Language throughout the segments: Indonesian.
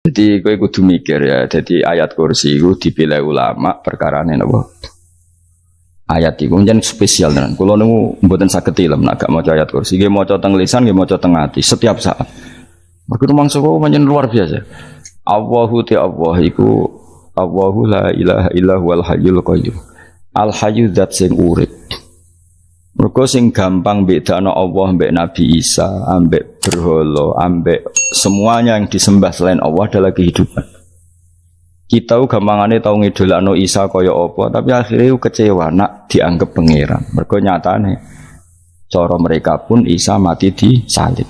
Jadi kowe kudu mikir ya. Jadi ayat kursi itu dipilih ulama perkarane napa? Ayat iku njen spesial tenan. Kula niku mboten saged ilmu nek gak maca ayat kursi. Nggih maca teng lisan, nggih maca teng ati setiap saat. Mergo mangsa kok pancen luar biasa. Allahu Allah iku Allahu la ilaha illa huwal hayyul qayyum. Al hayyu zat sing urip. Mergo sing gampang bedakno Allah mbek Nabi Isa, ambek berhala, ambek semuanya yang disembah selain Allah adalah kehidupan. Kita gampangane tau ngidolakno Isa kaya apa, tapi akhirnya kecewa nak dianggap pangeran. Mergo nyatane cara mereka pun Isa mati di salib.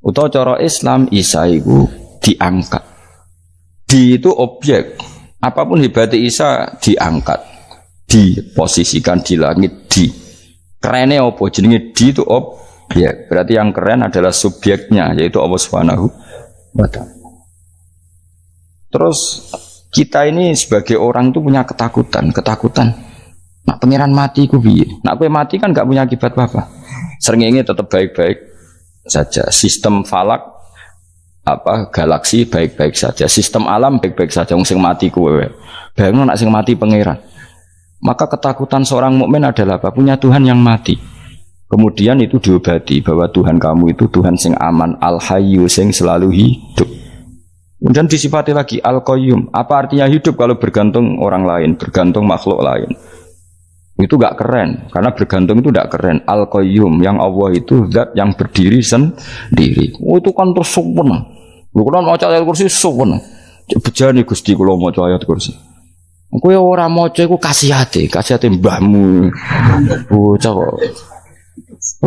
Utawa cara Islam Isa iku diangkat. Di itu objek. Apapun hebatnya Isa diangkat, diposisikan di langit di. Kerennya apa? Jenenge di itu objek. Berarti yang keren adalah subjeknya, yaitu Allah Subhanahu wa Ta'ala. Terus kita ini sebagai orang itu punya ketakutan. Nak pangeran mati ku piye? Nak kowe mati kan gak punya akibat apa-apa. Srengenge tetap baik-baik saja. Sistem falak galaksi baik-baik saja. Sistem alam baik-baik saja. Wong sing mati kowe. Bayangno nak sing mati pangeran. Maka ketakutan seorang mukmin adalah apa? Punya Tuhan yang mati. Kemudian itu diobati bahwa Tuhan kamu itu Tuhan sing aman, al-hayyu sing selalu hidup. Kemudian disifati lagi al-qayyum. Apa artinya hidup kalau bergantung orang lain, bergantung makhluk lain? Itu gak keren, karena bergantung itu gak keren. Al-qayyum, yang Allah itu zat yang berdiri sendiri. Oh, itu kan terus sempurna. Lu kan maca ayat kursi sempurna. Bejane Gusti kula maca ayat kursi. Kowe ora maca iku kasihate mbahmu. Bocah kok.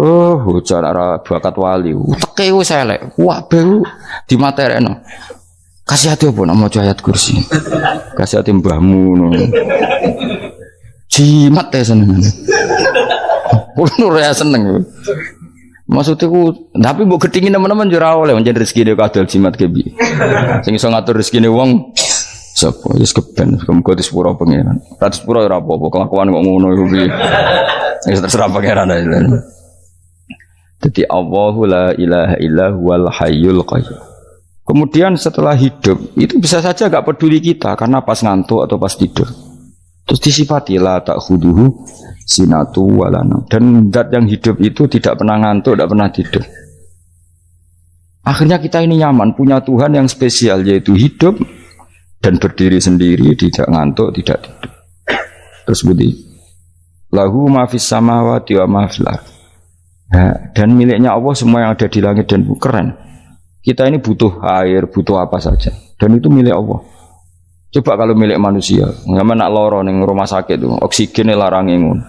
Oh, bocah ora bakat wali. Teke wis elek. Wah, baru dimaterekno. Kasih hati apa nak maca ayat kursi? Kasih hati mbahmu no. Jimat ya seneng. Kulo ya seneng. Maksudnya ku, tapi mbok gedhingi teman-teman yo ora oleh njen rezekine kadal jimat ke piye. Sing iso ngatur rezekine wong sapa wis keben muga disepuro pangeran. Ra disepuro ora apa-apa, kelakuan kok ngono iku piye. Wis terserah pangeran ae. Dadi Allahu la ilaha illa huwal hayyul qayyum. Kemudian setelah hidup itu bisa saja gak peduli kita karena pas ngantuk atau pas tidur. Terus disifati la ta'khuduhu sinatu walana. Dan zat yang hidup itu tidak pernah ngantuk, tidak pernah tidur. Akhirnya kita ini nyaman punya Tuhan yang spesial yaitu hidup dan berdiri sendiri, tidak ngantuk, tidak tidur. Terus budi lahu ma fis samawati wa ma fil ardh. Dan miliknya Allah semua yang ada di langit dan bumi. Keren. Kita ini butuh air, butuh apa saja, dan itu milik Allah. Coba kalau milik manusia, nggak nak loro neng rumah sakit tuh, oksigennya larang ngono.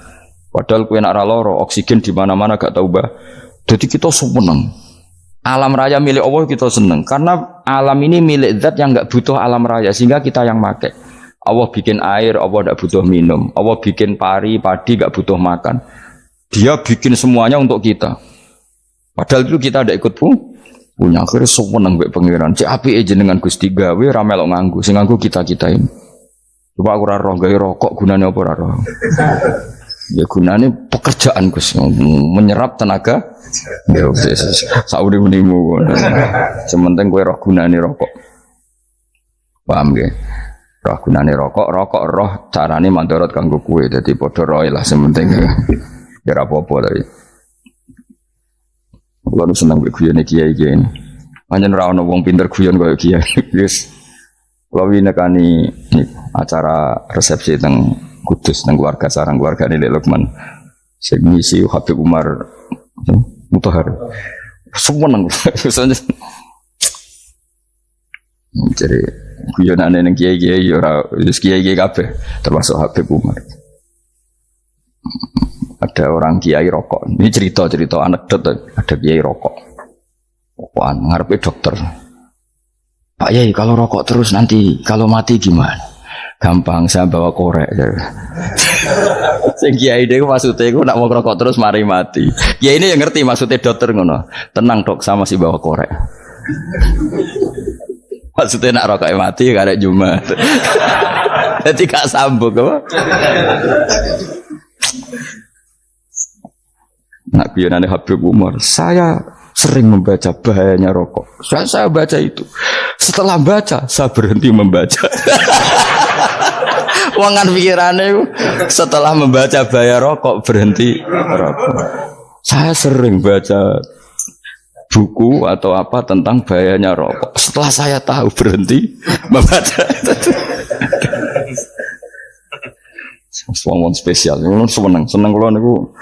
Padahal kue nak loro, oksigen di mana-mana gak tahu bah. Jadi kita seneng. Alam raya milik Allah kita seneng, karena alam ini milik zat yang nggak butuh alam raya, sehingga kita yang pakai. Allah bikin air, Allah tidak butuh minum. Allah bikin padi nggak butuh makan. Dia bikin semuanya untuk kita. Padahal itu kita tidak ikut punya akhirnya seneng mbek pangeran. Cek apike jenengan Gusti gawe ra melok nganggo. Sing nganggo kita-kita ini. Coba aku ora roh gawe rokok gunane apa ora roh. Ya gunane pekerjaan Gus, menyerap tenaga. Ya wis sauri-unimu. Sementing kowe roh gunane rokok. Paham nggih? Roh gunane rokok roh carane mandorot kanggo kowe. Dadi padha roe lah sementing. Ya ora apa-apa tapi. Kalau senang guyon kiai ini, hanya rawon wong pinter guyon kaya kiai. Yes, kalau ini nekani acara resepsi teng Kudus teng keluarga sarang keluarga ini Lukman, segmisi Habib Umar Mutahar, semua nang jadi guyonan neng kiai ora kiai kabeh termasuk Habib Umar. Ada orang kiai rokok. Ini cerita anekdot. Ada kiai rokok. Rokokan ngarepe dokter. Pak Yai, kalau rokok terus nanti kalau mati gimana? Gampang, saya bawa korek. Sing kiai dhewe maksudnya iku nak mau rokok terus mari mati. Kiai ini yang ngerti maksudnya dokter ngono. Tenang dok, sama si bawa korek. Maksudnya nak rokok mati gak ada Jumat. Jadi gak sambung apa? Nak guyonane Habib Umar, saya sering membaca bahayanya rokok. Saya baca itu. Setelah baca, saya berhenti membaca. Wangan pikirannya setelah membaca bahaya rokok berhenti rokok. Saya sering baca buku atau apa tentang bahayanya rokok. Setelah saya tahu berhenti membaca. Wong spesial, seneng kalau niku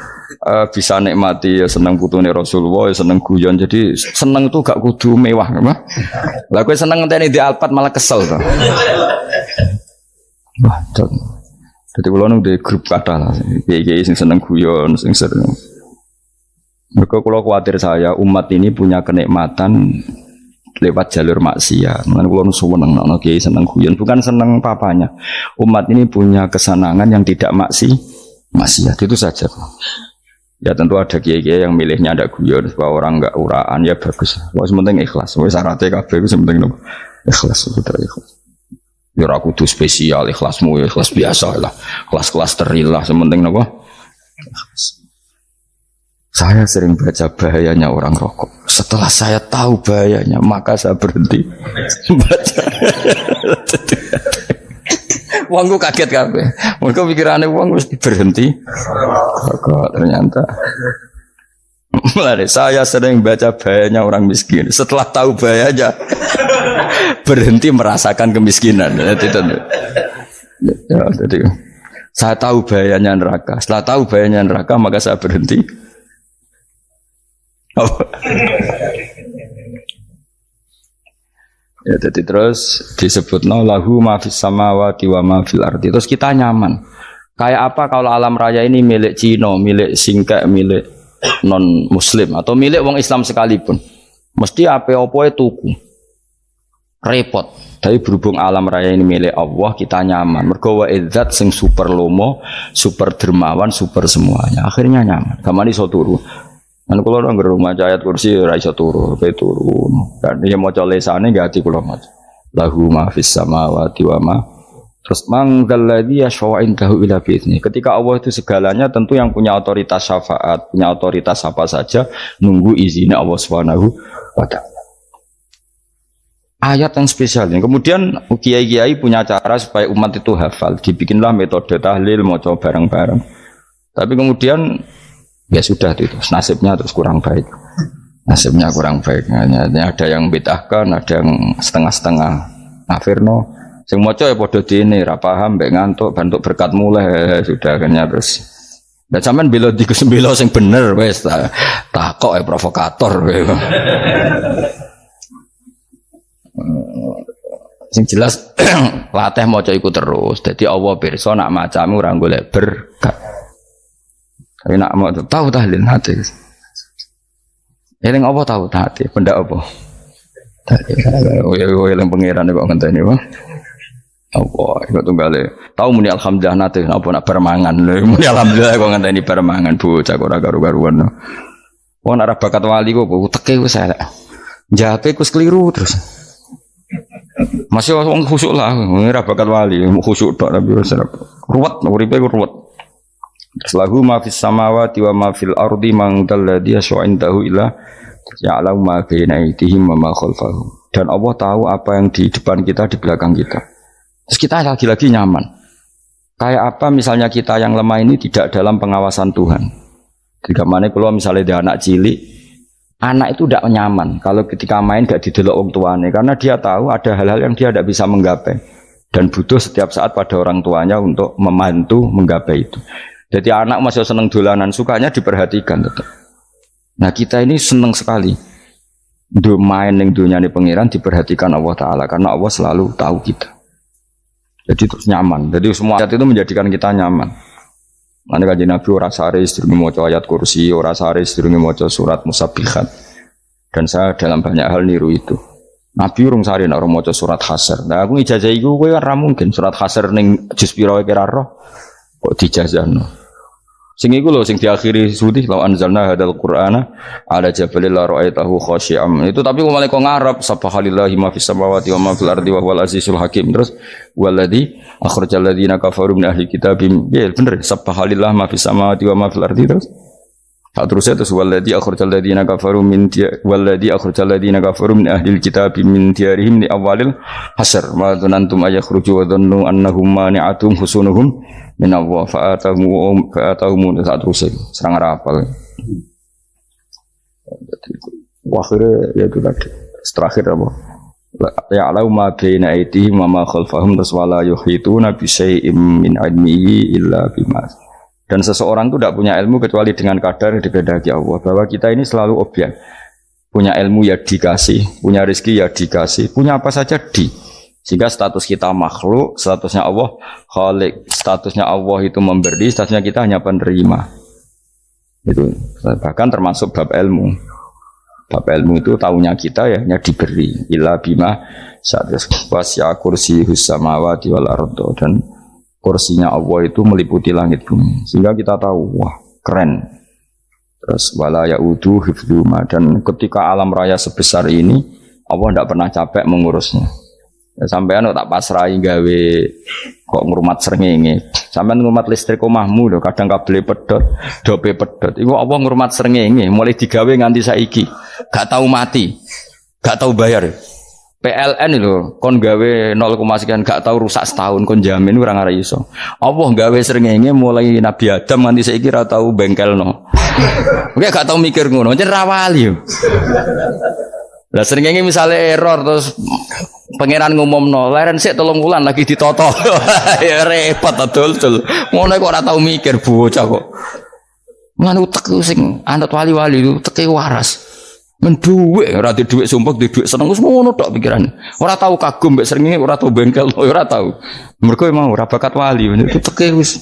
bisa nikmati ya seneng putune Rasulullah, ya seneng guyon. Jadi seneng itu gak kudu mewah, mah. Lah kowe seneng ngenteni di Alphard malah kesel to. Wah, jadi kalau di grup kata lah, kiai sing seneng guyon, sing sering. Mereka kalau khawatir saya umat ini punya kenikmatan lewat jalur maksiat. Mengenai kalau seneng, kiai seneng guyon, bukan seneng papanya. Umat ini punya kesenangan yang tidak maksiat itu saja. Ya tentu ada kiai-kiai yang milihnya ada guyon supaya orang enggak uraan ya bagus. Wah sementing ikhlas. Wah syaratnya kabeh itu sementing ikhlas sudah ikhlas. Ya ora kudu spesial ikhlasmu ya ikhlas biasa lah. Kelas-kelas teril lah sementing napa? Saya sering baca bahayanya orang rokok. Setelah saya tahu bahayanya, maka saya berhenti baca. Wongku kaget kabeh. Mereka pikirannya wong wis berhenti. Rokok ternyata. Mulai saya sering baca bahayanya orang miskin. Setelah tahu bahayanya, berhenti merasakan kemiskinan. Jadi, saya tahu bahayanya neraka. Setelah tahu bahayanya neraka, maka saya berhenti. Ya, jadi terus disebut lahu ma fis samawati wa ma fil ardi. Terus kita nyaman. Kayak apa kalau alam raya ini milik Cina, milik Singkek, milik non muslim atau milik wong Islam sekalipun. Mesti apa-apa tuku. Repot. Tapi berhubung alam raya ini milik Allah, kita nyaman. Mergo wa izzat sing super lomo, super dermawan, super semuanya. Akhirnya nyaman. Gamane iso turu. Kan kula nang rumah ayat kursi ora iso turu, pe turun. Kan ya maca lesane enggak ati kula maca. Lahu ma fis samawati wa ma. Terus manggal ladzi yashfa'u indahu ila bi'izni. Ketika Allah itu segalanya, tentu yang punya otoritas syafaat, punya otoritas apa saja nunggu izinnya Allah Subhanahu wa taala. Ayat yang spesial. Kemudian kiai-kiai punya cara supaya umat itu hafal. Dibikinlah metode tahlil maca bareng-bareng. Tapi kemudian ya sudah itu nasibnya terus kurang baik. Nasibnya kurang baik. Hanya ada yang bid'ahkan, ada yang setengah-setengah nafirno. Sing maca ya padha dene ra paham mbek ngantuk bantuk berkat mulai sudah akhirnya terus. Lah sampean bela di sembelo sing bener wis takok provokator. Sing jelas latih maca iku terus. Dadi Allah pirsa nak macamu ora golek berkat. Tapi nak mau tahu tahlil hati. Eling apa tahu hati? Benda apa? Oh yang pangeran kok ngenteni wae. Apa iku tunggale. Tahu muni alhamdulillah nate apa nak permangan. Muni alhamdulillah kok ngenteni permangan bocah ora karu-karuan. Wong ora bakat wali kok teke wis elek. Jape ku keliru terus. Masih wong khusuk lah, ora bakat wali, khusuk tok tapi wis ruwet, uripe ku ruwet. Lahu ma fis samawati wa ma fil ardi man dalladhi yash'indahu illa ya'lamu ma baina aydihim wa ma khalfahum. Dan Allah tahu apa yang di depan kita, di belakang kita. Terus kita lagi-lagi nyaman. Kayak apa misalnya kita yang lemah ini tidak dalam pengawasan Tuhan. Jika mana kalau misalnya dia anak cilik, anak itu tidak nyaman kalau ketika main gak didelok orang tuanya, karena dia tahu ada hal-hal yang dia tidak bisa menggapai dan butuh setiap saat pada orang tuanya untuk membantu menggapai itu. Jadi anak masih seneng dolanan, sukanya diperhatikan tetap. Nah kita ini seneng sekali main yang dunia ini pengiran diperhatikan Allah Ta'ala, karena Allah selalu tahu kita. Jadi terus nyaman. Jadi semua ayat itu menjadikan kita nyaman. Mana kajian Nabi ora sare sedurunge maca ayat kursi, ora sare sedurunge maca surat Musabbihat. Dan saya dalam banyak hal niru itu. Nabi urung sare nek ora maca surat Hasyr. Nah aku ijazah iku kowe ora mungkin surat Hasyr ning juz pira kira roh kok dijazahno. Sing iku lho sing diakhiri sudi law anzalna hadzal qur'ana ala jabalil la ra'aitahu khashi'am. Itu tapi mulai kok ngarep subhanallahi ma fis samawati wa ma fil ardi wa huwal azizul hakim. Terus waladzi akhrajal ladzina kafaru min ahli kitabim. Ya bener subhanallahi ma fis samawati wa ma fil ardi terus. Tak terusnya terus waladhi akhrajal ladzina kafaru min waladhi akhrajal ladzina kafaru min ahlil kitab min diyarihim li awalil hasr ma dzanantum ayakhruju wa dhannu annahum mani'atum husunuhum min Allah fa'atahum tak terusnya serang rapal. Akhirnya ya itu tadi terakhir apa? Ya'lamu ma baina aydihim wa ma khalfahum wala yuhituna bi syai'in min 'ilmihi illa bima. Dan seseorang itu tidak punya ilmu kecuali dengan kadar yang dikehendaki Allah. Bahwa kita ini selalu objek. Punya ilmu ya dikasih, punya rezeki ya dikasih, punya apa saja di. Sehingga status kita makhluk, statusnya Allah khalik, statusnya Allah itu memberi, statusnya kita hanya penerima. Itu bahkan termasuk bab ilmu. Bab ilmu itu tahunya kita ya hanya diberi. Illa bima wasya kursiyus samawati wal ardo, dan kursinya Allah itu meliputi langit bumi, sehingga kita tahu wah keren. Terus wala yaudu hifdzuma, dan ketika alam raya sebesar ini Allah tidak pernah capek mengurusnya. Ya, sampean tak pasrahi gawe kok ngrumat srengenge. Sampean ngrumat listrik omahmu lho, kadang kabel pedhot, dope pedhot. Iku Allah ngrumat srengenge mulai digawe nganti saiki. Gak tahu mati. Gak tahu bayar. PLN lho, kon gawe 0, sekian gak tahu rusak setahun, kon jamin ora ngara iso. Allah gawe srengenge mulai Nabi Adam nganti saiki ora tau bengkelno. Oke gak tau mikir ngono, jen ra wali. Lah srengenge misale error terus pangeran ngumumno, leren sik 3 wulan lagi ditoto. Ya repot dul. Ngono kok ora tau mikir bocah kok. Ngono utek sing anut wali-wali itu teke waras. Menduwe ora di dhuwit sumpek di dhuwit seneng wis ngono tok pikiran. Ora tau kagum mbek srengenge, ora tau bengkel, ora tau. Mergo emang ora bakat wali, itu teke wis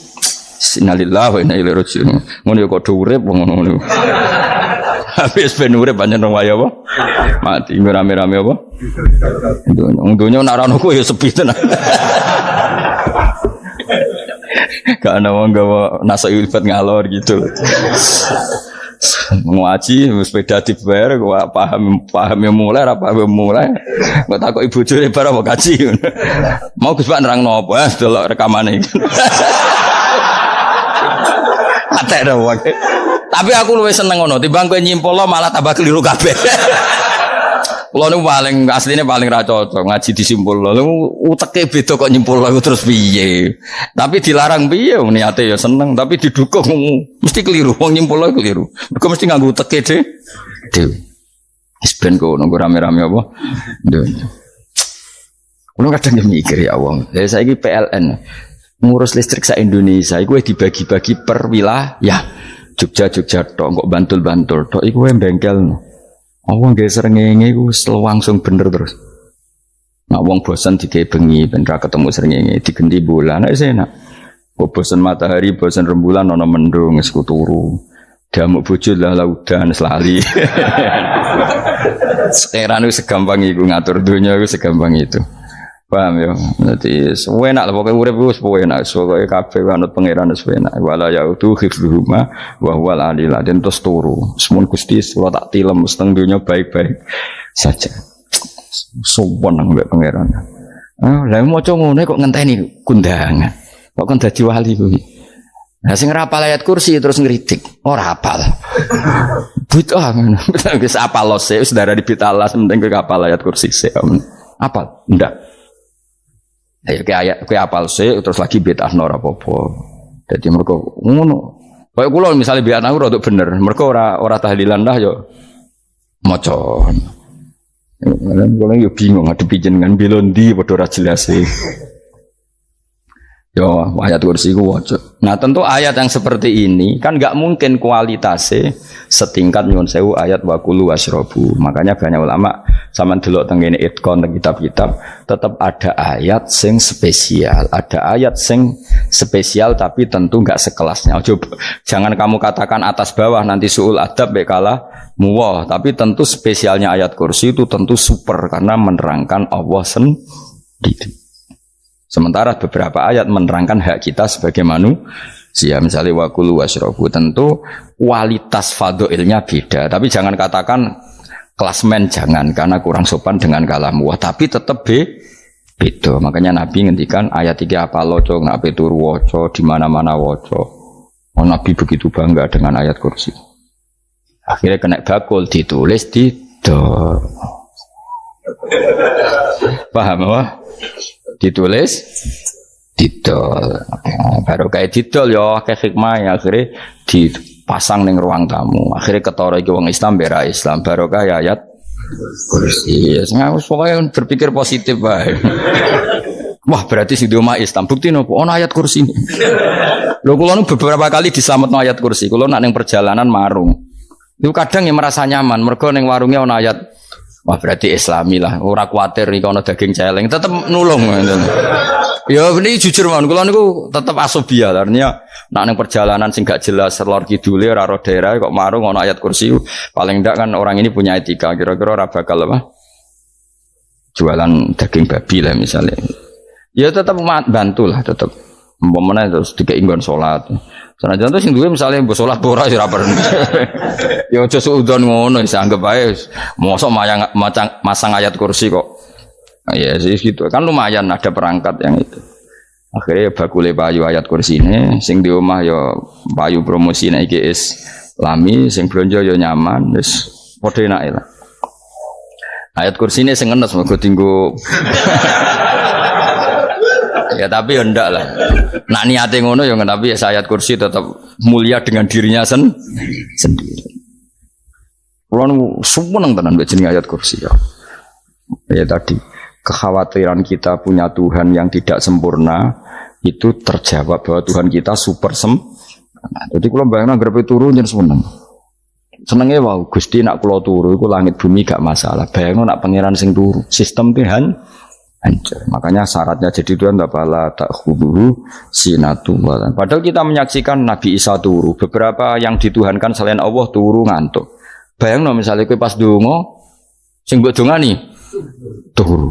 innalillahi wa inna ilaihi raji'un. Ngono ya kok urip ngono. Habis ben urip pancen wong wae apa? Mati rame-rame apa? Dunya nek ora ono ku ya sepi tenan. Gak ana wong gawa nasai ilfat ngalor gitu. Ngaji sepeda dibayar gua paham yang mulai apa yang mulai kok takut ibu jure barang mau kaji mau Gus Pak nerangno apa delok rekamane atek dah wae tapi aku luwih seneng ngono timbang kowe nyimpulno malah tambah keliru kabeh. Kulo niku paling asline paling ra cocok ngaji disimpulno. Uteke beda kok nyimpulno terus piye. Tapi dilarang piye niate ya seneng tapi didukung mesti keliru. Wong nyimpulno keliru. Mergo mesti nganggo uteke dhewe. Wis ben kok nunggu rame-rame apa. Kulo kadang mikir ya wong. Lah saiki PLN ngurus listrik sa Indonesia iku dibagi-bagi per wilayah. Jogja tok kok Bantul tok iku bengkel. Wong nggih srengenge iku langsung bener terus. Nek wong bosan digawe bengi ben ra ketemu srengenge digenti bulan nek enak. Kok bosan matahari, bosan rembulan ana mendung wis turu. Damuk bojo lah laudan selali. Sekarang itu segampang iku ngatur dunia itu segampang itu. Paham ya? Berarti enak lah pokoknya urip wis enak. Pokoke kabeh anut pangeran wis enak. Wala yautu hifdzuhuma wa huwal aliyul azim terus turu. Semun Gusti kula tak tilem seteng dunya baik-baik saja. Sopan nang mbek pangeran. Lah maca ngono kok ngenteni kundangan. Kok kon dadi wali kuwi. Nah sing ora hafal ayat kursi terus ngritik. Ora hafal. Bid'ah ngono. Wis hafal lose wis darah di bitalas penting kowe hafal ayat kursi sik. Hafal? Ndak. Ayo ke ayat ke apal sih terus lagi bid'ah ora apa-apa. Dadi mergo ngono. Kaya kula misale bid'ah ora rada bener, mergo ora tahlilan dah yo maca. Kula yo bingung ngadepi jenengan belondi padha ora jelas e. Yo ayat kursi ku waca. Nah tentu ayat yang seperti ini kan enggak mungkin kualitasnya setingkat nyuwun sewu ayat waqulu wasrobu. Makanya banyak ulama sampean delok teng kene itkon teng kitab-kitab tetap ada ayat sing spesial, ada ayat sing spesial tapi tentu enggak sekelasnya. Jangan kamu katakan atas bawah nanti suul adab bekala muwah, tapi tentu spesialnya ayat kursi itu tentu super karena menerangkan Allah sendiri. Sementara beberapa ayat menerangkan hak kita sebagai manusia. Misalnya waqulu wasrobu, tentu kualitas fadhilnya beda. Tapi jangan katakan klasmen, jangan karena kurang sopan dengan kalam wah. Tapi tetap beda. Makanya Nabi ngendikan ayat 3 apa loco, nabi turu woco di mana-mana woco. Oh, Nabi begitu bangga dengan ayat kursi. Akhirnya kena bakul ditulis didol. Paham apa? Ditulis didol. Baru kayak didol ya kayak hikmah ya akhirnya dipasang ning ruang tamu. Akhirnya ketara iki wong Islam bera Islam baru kayak ayat kursi. Ngawus pokoknya berpikir positif bae. Wah berarti sing diomah Islam bukti nopo ono ayat kursi ini. Lho kula nu beberapa kali diselametno ayat kursi. Kula nak ning perjalanan marung. Itu kadang yang merasa nyaman mergo ning warungnya ono ayat. Wah berarti Islami lah. Ora kuwatir iki ono daging celeng, tetep nulung ngoten. Ya ini jujur mawon kula niku tetep asobia. Artinya nak ning perjalanan sing gak jelas lor kidule ora ro daerah kok marung ono ayat kursi. Paling ndak kan orang ini punya etika. Kira-kira ora bakal apa? Jualan daging babi lah misalnya. Ya tetap bantu lah tetap. Umpamane terus dikek nggon salat. Senajan terus sing duwe misale mbok salat ora ya ora perlu. Ya aja suudon ngono wis anggap ae mosok masang ayat kursi kok. Ya sih gitu. Kan lumayan ada perangkat yang itu. Akhirnya bakule payu ayat kursi ini sing di omah ya payu promosi nek iki Islami sing blonjo ya nyaman wis padha enake lah. Ayat kursi ini sing ngenes mergo tinggo. Ya tapi ya ndak lah. Nak niate ngono ya tapi ya ayat kursi tetap mulia dengan dirinya sendiri. Kulo seneng tenan mbek jeneng ayat kursi ya. Ya tadi kekhawatiran kita punya Tuhan yang tidak sempurna itu terjawab bahwa Tuhan kita super sempurna. Jadi kulo bayangno grepe turu njen seneng. Senenge wae Gusti nak kula turu iku langit bumi gak masalah. Bayangno nak pangeran sing turu, sistem Tuhan hancur. Makanya syaratnya jadi Tuhan bala ta'khuduhu sinatu wa. Padahal kita menyaksikan Nabi Isa turu, beberapa yang dituhankan selain Allah turu ngantuk. Bayangno misalnya kowe pas donga sing mbok dongani turu.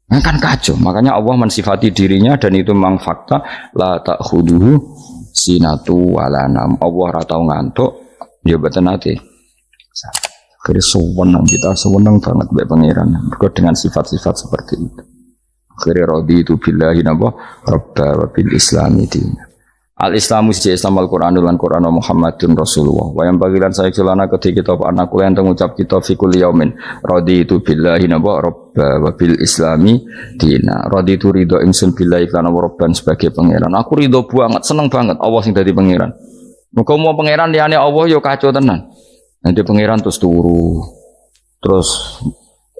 Nah, kan kacau. Makanya Allah mensifati dirinya dan itu memang fakta la ta'khuduhu sinatu wa la nam. Allah ora tau ngantuk, ya boten ate. Akhirnya sewenang kita sewenang banget baik pangeran dengan sifat-sifat seperti itu. Akhirnya raditu billahi nabah rabba wa bil islami dina. Al-Islamu siji Islam Al-Qur'anul lan Qur'an Muhammadun Rasulullah. Wa yang bagilan saya celana ketika kita anak kula yang mengucap kita fi kulli yaumin raditu billahi nabah rabba wa bil islami dina. Raditu ridho ingsun billahi lan rabban sebagai pangeran. Aku ridho banget, seneng banget Allah sing dadi pangeran. Muga mau pangeran liyane Allah ya kacau tenan. Nanti pangeran terus turu, terus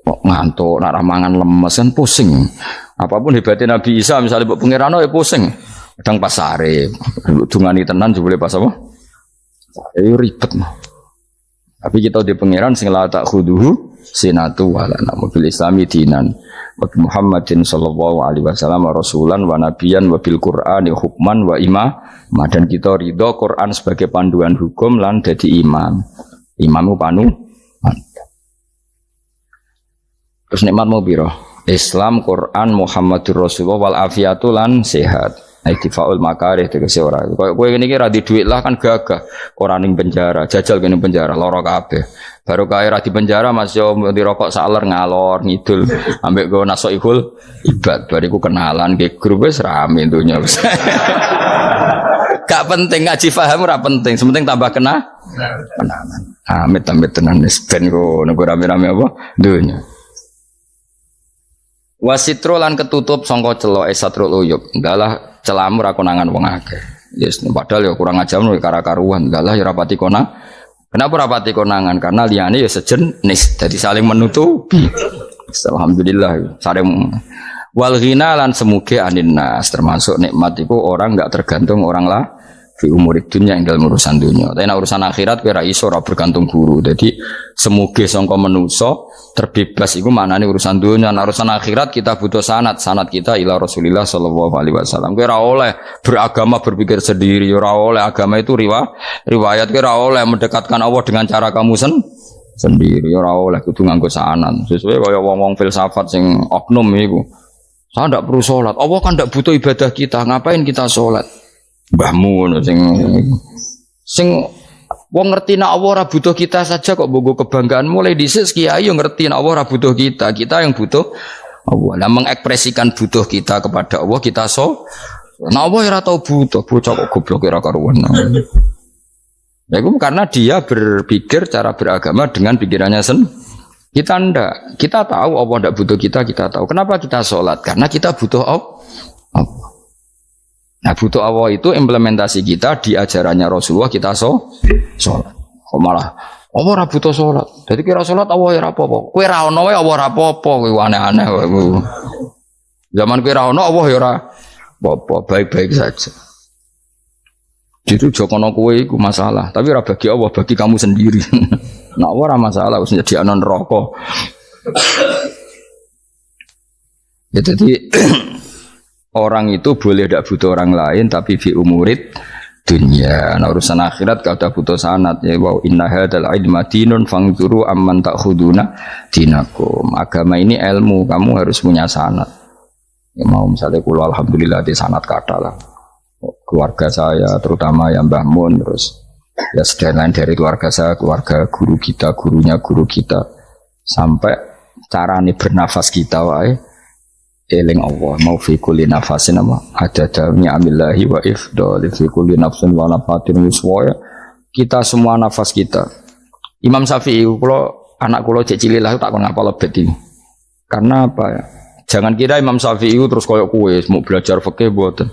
ngantuk, nak ramangan lemes kan pusing. Apapun hebatnya Nabi Isa misalnya buat pangeran ya pusing. Kadang pasare, dungani tenan juga boleh pas apa? Ayo ribet mah. Tapi kita di pangeran sing la ta'khuduhu sinatu wala mobil Islami dinan. Wa Muhammadin sallallahu alaihi wasallam rasulan wa nabiyan wa bil Qur'ani hukman wa imam. Dan kita ridho Quran sebagai panduan hukum lan dadi imam. Imamu panu. Terus nikmat mau biro? Islam, Quran, Muhammadur Rasulullah wal afiatu lan sehat. Aidifaul makarih tegese ora. Kowe ngene iki ra di dhuwit lah kan gagah. Ora ning penjara, jajal kene penjara lara kabeh. Baru kae ra di penjara Mas yo dirokok saler ngalor ngidul ambek go nasoihul ibad. Bariku kenalan ke grup wis rame donya wis. Gak penting ngaji paham ora penting, sementing tambah kenalan. Amit-amit tenan wis ben go nego rame-rame apa donya. Wasitro lan ketutup sangka celok esatrul uyub. Ndalah celamu ra konangan wong akeh. Yes, padahal ya kurang ajar lho kara-karuan. Ndalah ya rapati konang. Kenapa rapati konangan? Karena liyane ya sejenis, jadi saling menutupi. Alhamdulillah saling wal ghina lan semuge anin nas, termasuk nikmat itu orang enggak tergantung orang lah fi umurid dunya ing dalam urusan dunia. Tapi urusan akhirat kowe ra iso ora bergantung guru. Jadi semuge sangka manusa terbebas iku maknane urusan dunia. Nah, urusan akhirat kita butuh sanad kita ila Rasulillah sallallahu alaihi wasallam. Kowe ora oleh beragama berpikir sendiri, ora oleh agama itu riwayat kowe ora oleh mendekatkan Allah dengan cara kamu sendiri, ora oleh kudu nganggo sanad. Sesuai kaya wong-wong filsafat sing oknum iku. Saya ndak perlu salat. Allah kan ndak butuh ibadah kita, ngapain kita salat? Mbahmu sing wong ngerti nek Allah ora butuh kita saja kok bogo kebanggaan mulai dhisik kiai yo ngerti nek Allah ora butuh kita yang butuh Allah. Lah mengekspresikan butuh kita kepada Allah kita nek Allah ora tau butuh bocah kok goblok ora karuan. Ya itu karena dia berpikir cara beragama dengan pikirannya kita ndak. Kita tahu Allah ndak butuh kita tahu. Kenapa kita sholat? Karena kita butuh Allah. Nah butuh Allah itu implementasi kita di ajarannya Rasulullah kita sholat. Kok malah Allah ora butuh sholat. Jadi kira sholat Allah ya ora apa-apa. Kowe ra ono wae Allah ora apa-apa, kowe aneh-aneh kowe. Zaman kowe ra ono Allah ya ora apa-apa, baik-baik saja. Jadi jokono kowe iku masalah, tapi ora bagi Allah, bagi kamu sendiri. Nah, ora masalah wis nyediakno neraka. Ya jadi orang itu boleh tidak butuh orang lain tapi fi umurid dunia. Nah, urusan akhirat kalau ada butuh sanad ya wa inna hadzal ilma dinun fangzuru amman ta'khuduna dinakum. Agama ini ilmu, kamu harus punya sanad. Ya mau misalnya kula alhamdulillah di sanad kata lah. Keluarga saya terutama yang Mbah Mun terus ya lain dari keluarga saya, keluarga guru kita, gurunya guru kita sampai carane bernafas kita wae eling Allah mau fi kulli nafasin ama adadanya amillahi wa ifdal fi kulli nafsin wa nafatin wiswaya kita semua nafas kita. Imam Syafi'i kula anak kula cek cilik lah tak kon ngapal lebet ini. Karena apa ya? Jangan kira Imam Syafi'i terus koyo kowe mau belajar fikih mboten.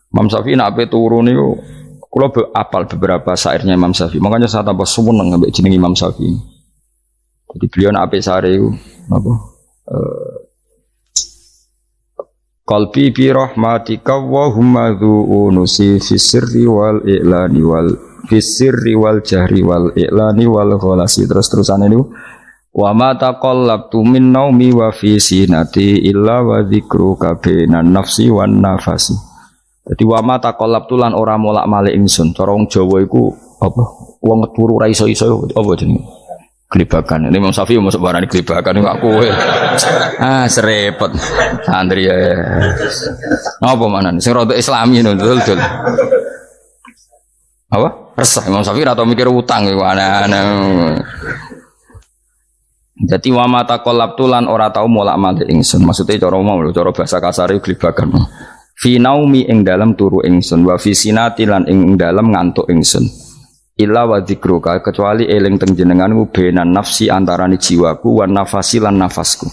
Imam Syafi'i nak ape turu niku kula apal beberapa syairnya Imam Syafi'i. Makanya saya tambah seneng ambek jeneng Imam Syafi'i. Jadi beliau nak ape sare iku napa? Qalbi bi rahmatika wa humma dzu'unusi fi sirri wal i'lani wal fi sirri wal jahri wal i'lani wal khalasi terus-terusan niku wa ma taqallabtu min naumi wa fi sinati illa wa dzikruka bainan nafsi wan nafasi. Jadi wa ma taqallabtu lan ora molak-malik ingsun. Cara wong Jawa iku apa? Wong turu ra iso-iso apa jenenge? Gelibakan. Ini Imam Syafi'i masuk barang gelibakan kok kowe. Serepet. Santri ya. Apa manan? Sing rada Islami dul. Apa? Resah Imam Syafi'i atau mikir utang iku aneh-aneh. Jadi wa ma taqallabtu lan ora tau molak-malik ingsun. Maksudnya cara umum lho, cara bahasa kasar iku gelibakan. Fi naumi ing dalam turu ingsun wa fi sinati lan ing dalam ngantuk ingsun. Illa wa dzikruka kecuali eling teng jenenganmu benan nafsi antarane jiwaku wan nafasi lan nafasku.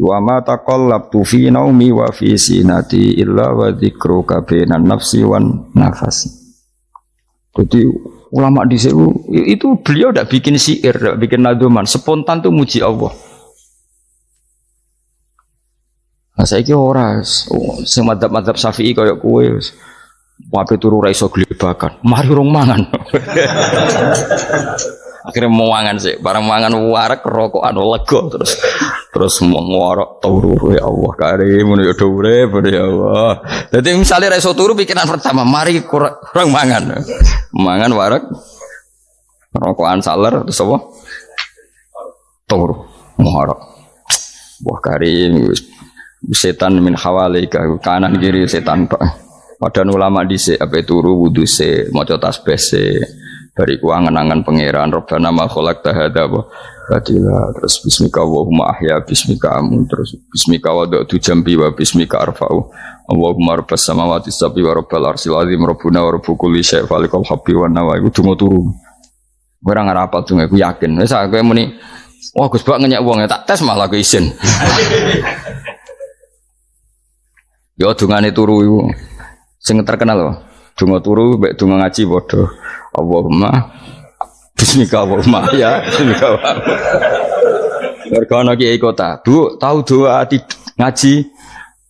Wa ma taqallabtu fi naumi wa fi sinati illa wa dzikruka benan nafsi wan nafasi. Jadi ulama dhisik itu beliau ndak bikin syair, ndak bikin nadzuman, spontan tuh muji Allah. Nah saiki ora sing madzhab Syafi'i kaya kowe wape turu ra iso glebakan. Mari rong mangan. Akhirnya mau mangan sih, barang mangan warek rokokan lega terus mau ngorok turu ya Allah karim ya urip ya Allah. Jadi misalnya ra iso turu pikiran pertama mari kurang mangan. Mangan warek rokokan saler terus apa? Turu ngorok. Wah karim setan min hawalika kanan kiri setan tok. Padahal ulama dhisik ape turu wudu se maca tasbih se bariku angen-angen pangeran Rabbana ma khalaqta hadza wa batila terus bismika Allahumma ahya bismika amun terus bismika wada'tu jambi wa bismika arfa'u Allahumma rabbas samawati sab'i wa rabbal arsyil azim rabbuna wa rabbu kulli syai' falikal habbi wa nawa iku donga turu ora ngarapal donga iku yakin wis aku muni wah Gus Bak ngenyek wong tak tes malah aku isin yo dungane turu iku sing terkenal loh, donga turu, mbek donga ngaji padha. Allahumma bismika Allahumma ya, bismika. Mergo ana kiai kota, Bu, tahu doa ngaji?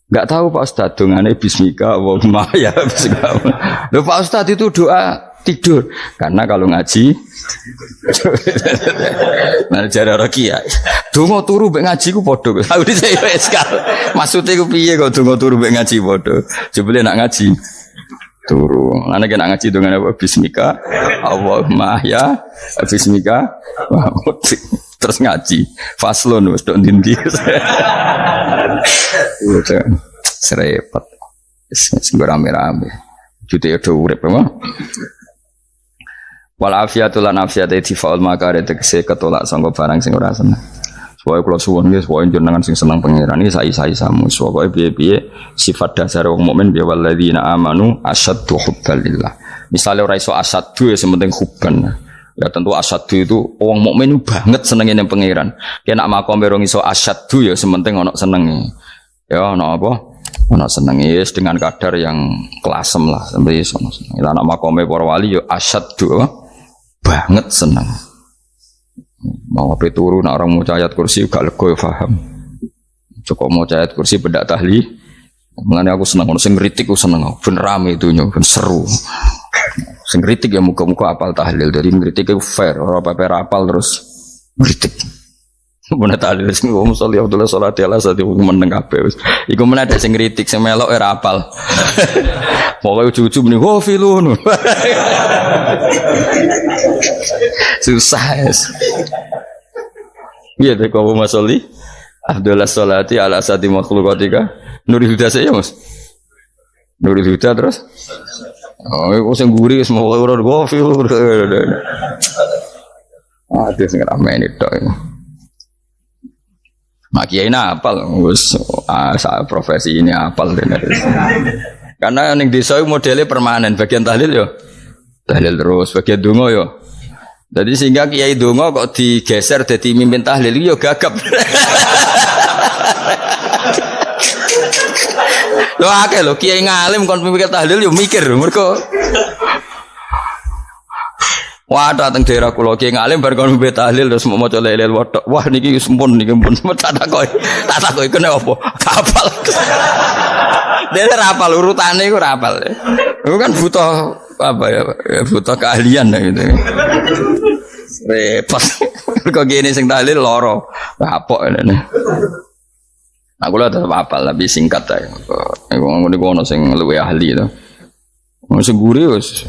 Enggak tahu Pak Ustaz, dongane bismika Allahumma ya, bismika. Lho Pak Ustaz itu doa tidur. Karena kalau ngaji nah jare ora kiai. Donga turu mbek ngaji ku padha. Aku dhisik wis kal. Maksude ku piye kok donga turu mbek ngaji padha? Jebule nak ngaji turu. Ana nek ngaji dongane apa bismika Allahumma ya bismika terus ngaji. Faslun wis tok ndi-ndi. Serepet. Wis rame-rame. Jute yo urip apa? Wal afiatul lan afiate difaul makare tegese ketolak sangka barang sing ora seneng. Supaya kula suwun nggih supaya jenengan sing seneng pangeran iki sai-sai-samu. Supaya piye-piye sifat dasar wong mukmin ya walladzina amanu asyaddu hubbalillah. Misalnya ora iso asyadu ya sementing hubban. Ya tentu asyadu itu wong mukmin banget senenge ning pangeran. Yen nak makom rong iso asyadu ya sementing ana senenge. Ya ana apa? Ana senenge yes, dengan kadar yang kelasem lah sampai iso. Lah nak makome para wali ya asyadu banget seneng. Mau apa turu nak orang mau ayat kursi gak lego ya paham. Cukup mau ayat kursi bedak tahlil. Mulane aku seneng ono sing ngritik aku seneng. Ben rame itu ben seru. Sing ngritik ya muga-muga apal tahlil. Dari ngritik itu fair, ora apa-apa apal terus ngritik. Mun tahlil sing wong sholli Abdullah sholati ala sate meneng kabeh wis. Iku men ada sing ngritik sing melok ora apal. Pokoke ujug-ujug muni wo filun. Susah. Iya deh kau masoli Abdullah sholati ala sate makhluqatika. Nurul Huda saya mas, Nurul Huda terus, aku sing gurih semua orang gofil, ada sing ramai ini toh, makiai ini apal, saya profesi ini apal karena yang desa modelnya permanen, bagian tahlil yo, tahlil terus, bagian dungo yo, jadi sehingga kiai dungo kok digeser jadi mimpin tahlil yo gagap. Lo akeh lo kiai ngalim kon mikir tahlil yo mikir mergo wah dateng daerah kula kiai ngalim bar kon mikir tahlil terus mau maca lelel wedok wah niki sempun niki pun tak takoki kene apa kapal dene ra apal urutane iku ra apal itu kan butuh apa ya butuh keahlian gitu repot kok gini sing tahlil loro kapok ngene. Aku lah tetap apal tapi singkat aja. Aku ngono sing luwih ahli to. Sing guri wis.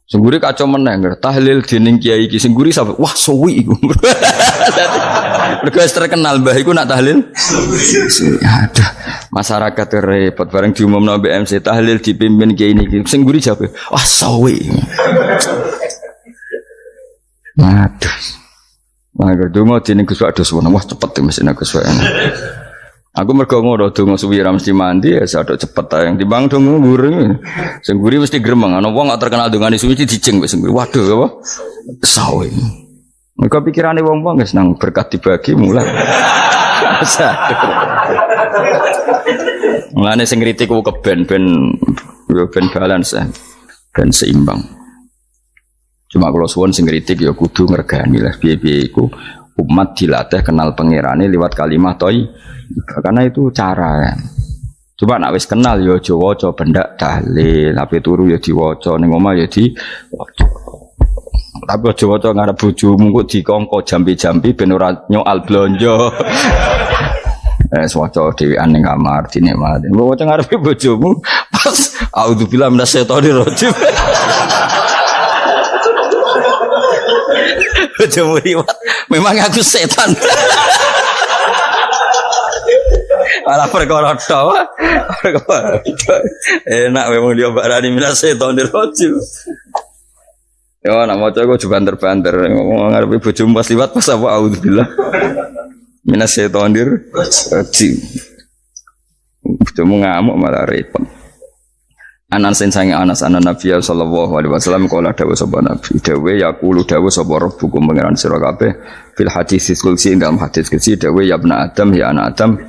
Sing guri kacau meneng tahlil dening kiai iki sing guri sampe wah suwi iku. Mergo terkenal mbah iku nak tahlil. Aduh, masyarakat repot bareng diumumno BMC tahlil dipimpin kiai niki. Sing guri jape wah suwi. Aduh. Lah gedungo dening Gus Wadus wah cepet mesin Gus Wadus. Aku mergo ngono donga suwi ra mesti mandi ya sadok cepet ta yang timbang donga nguri. Sing nguri mesti gremeng ana wong gak terkenal dongane suwi dijeng wis nguri. Waduh apa? Sawi. Mergo pikirane wong-wong wis nang berkat dibagi mulai. Mulane sing kritik ku keben ben balance ben seimbang. Cuma kalau suwon sing kritik ya kudu ngregani lah piye-piye iku umat dilatih kenal pangerane lewat kalimat toy. Karena itu cara kan. Coba nak wis kenal yo aja waca bendak tahlil, tapi turu yo diwaca ning omah yo diwaca. Tapi aja waca ngarep bojomu kok dikongko jampi-jampi ben ora nyoal blonjo. Waca dhewean ning kamar dinikmati. Mbok waca ngarepe bojomu pas auzubillahi minasyaitonir rajim. Bojomu riwat, memang aku setan. Malah perkara tok. Enak memang dia barani minas setonir rajim. Ya nak maca kok juga banter-banter. Ngomong ngarepe bojomu pas liwat pas apa auzubillah. Minas setonir rajim. Bojomu ngamuk malah repot. Anas sange Anas anan Nabi sallallahu alaihi wasallam kala dawuh sapa Nabi dawuh yaqulu dawuh sapa rabbukum pangeran sira kabeh fil hadis qudsi dalam hadis qudsi dawuh ya ibna adam ya anak adam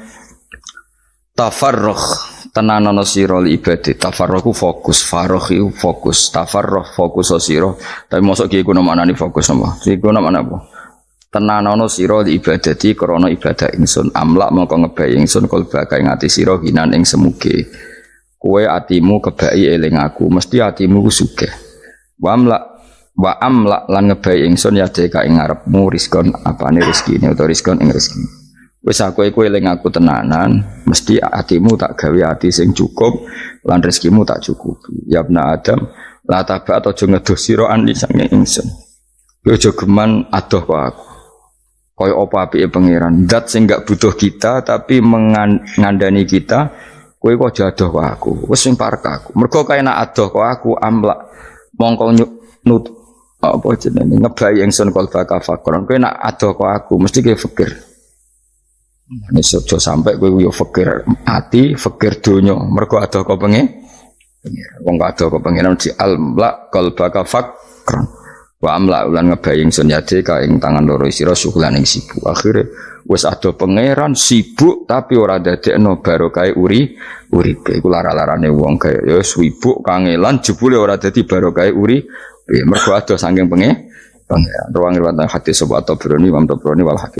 tafarrugh tenanono sira li ibadah tafarrugh fokus faragh iku fokus tafarrugh fokus sira tapi mosok iki kuwi maknane fokus apa iki kuwi maknane apa tenanono sira li ibadati krana ibadah ingsun amlak mongko ngebayi ingsun kalba kae ngati sira hinan ing semuge kowe atimu kebai eling aku mesti atimu ku sugih wa amla lan ngebai ingsun ya deka ing ngarepmu rizkon apane rezekine utawa rizkon ing rezeki wis aku iku eling aku tenanan mesti atimu tak gawe ati sing cukup lan rezekimu tak cukupi ya ibna adam la taba aja ngedoh sira ani sange ingsun aja geman adoh kok aku kaya apa apike pangeran zat sing gak butuh kita tapi mengandani kita kowe kok jadoh kok aku wis sing parek aku mergo kae nak adoh kok aku amlak mongko nut apa jenenge ngebai ingsun kalba kafakron kowe nak adoh kok aku mesti kowe fikir nek aja sampe kowe yo fikir ati fikir donya mergo adoh kok pengen pengiran. Wong kado ke pengiran di almla qalbaka fakran. Wa amla ulan ngebaying sunyate ka ing tangan loro sira syukulan ing sibuk. Akhire wis ado pangeran sibuk tapi ora dadekno barokah uripe. Iku lara-larane wong kaya ya sibuk kangelan jebule ora dadi barokah uripe. Mergo ado saking pangeran. Ruang riwayat hadis sobat Tabrani, Imam Tabrani wal Hakim.